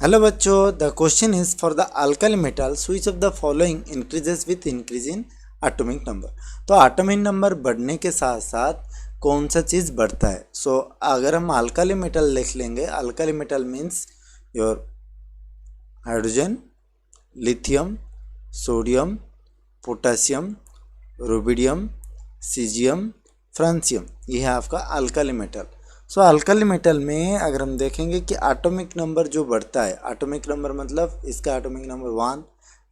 Hello बच्चों, the question is for the alkali metals which of the following increases with increase in atomic number. तो atomic number बढ़ने के साथ साथ कौन सा चीज़ बढ़ता है। सो अगर हम अल्काली मेटल लिख लेंगे, alkali metal means your hydrogen, lithium, sodium, potassium, rubidium, caesium, francium, ये है आपका अल्काली मेटल। सो अल्काली मेटल में अगर हम देखेंगे कि एटॉमिक नंबर जो बढ़ता है, एटॉमिक नंबर मतलब इसका एटॉमिक नंबर 1,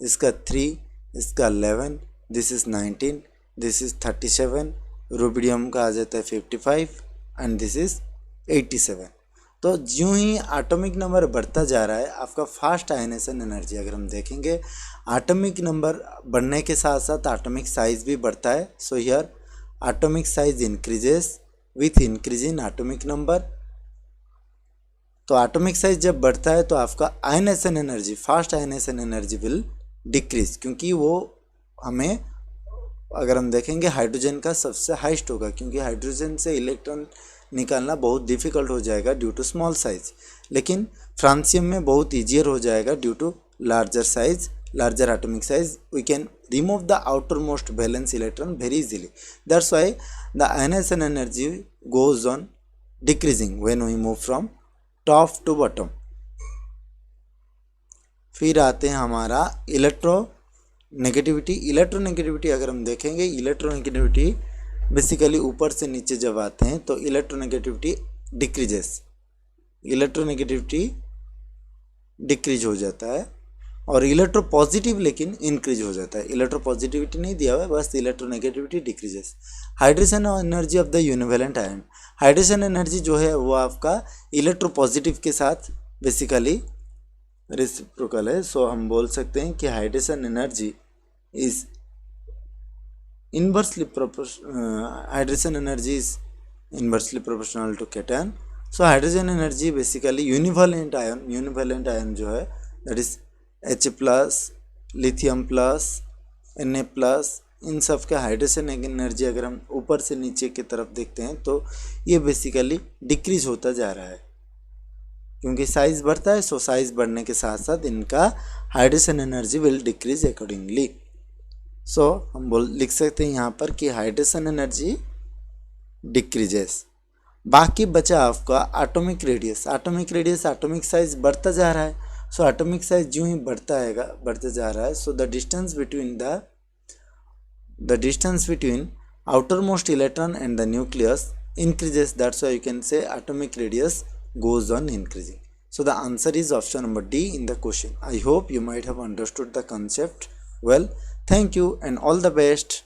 इसका 3, इसका 11, this is 19, this is 37, rubidium का आ जाता है 55 एंड दिस इज 87। तो यूं ही एटॉमिक नंबर बढ़ता जा रहा है, आपका फास्ट आयनेशन एनर्जी अगर हम देखेंगे, एटॉमिक नंबर बढ़ने के साथ साथ एटॉमिक साइज भी बढ़ता है। So here atomic size increases with increase in atomic number. तो एटॉमिक साइज जब बढ़ता है तो आपका ionisation energy, fast ionisation energy will decrease, क्योंकि वो हमें अगर हम देखेंगे हाइड्रोजन का सबसे हाइस्ट होगा, क्योंकि हाइड्रोजन से इलेक्ट्रॉन निकालना बहुत डिफिकल्ट हो जाएगा ड्यू टू स्मॉल साइज, लेकिन फ्रांसियम में बहुत ईजियर हो जाएगा due to larger size, larger atomic size. We can remove the outermost valence electron very easily. That's why the ionization energy goes on decreasing when we move from top to bottom. फिर आते हैं हमारा electronegativity. Electronegativity अगर हम देखेंगे, electronegativity basically ऊपर से नीचे जब आते हैं तो इलेक्ट्रोनेगेटिविटी डिक्रीजेस, इलेक्ट्रोनेगेटिविटी डिक्रीज हो जाता है, और इलेक्ट्रो पॉजिटिव लेकिन इंक्रीज हो जाता है। इलेक्ट्रो पॉजिटिविटी नहीं दिया हुआ है, बस electronegativity decreases. Hydrogen energy of the univalent ion, hydrogen energy जो है वो आपका इलेक्ट्रो पॉजिटिव के साथ बेसिकली रेसिप्रोकल है। सो हम बोल सकते हैं कि hydrogen energy is inversely hydrogen energy is inversely proportional to cation. So hydrogen energy basically univalent ion जो है that is H plus, lithium plus, Na plus, इन सब का हाइड्रोजन एनर्जी अगर हम ऊपर से नीचे की तरफ देखते हैं तो ये बेसिकली डिक्रीज होता जा रहा है, क्योंकि साइज बढ़ता है। सो साइज बढ़ने के साथ साथ इनका hydrogen energy will decrease accordingly. So हम लिख सकते हैं यहाँ पर कि हाइड्रोजन एनर्जी डिक्रीजेस। बाकी बचा आपका एटॉमिक रेडियस। एटॉमिक साइज बढ़ता जा रहा है। सो एटॉमिक साइज जो ही बढ़ता जा रहा है, so the distance between outer most electron and the nucleus increases. That's why you can say atomic radius goes on increasing. So the answer is option number D in the question. I hope you might have understood the concept well. Thank you and all the best.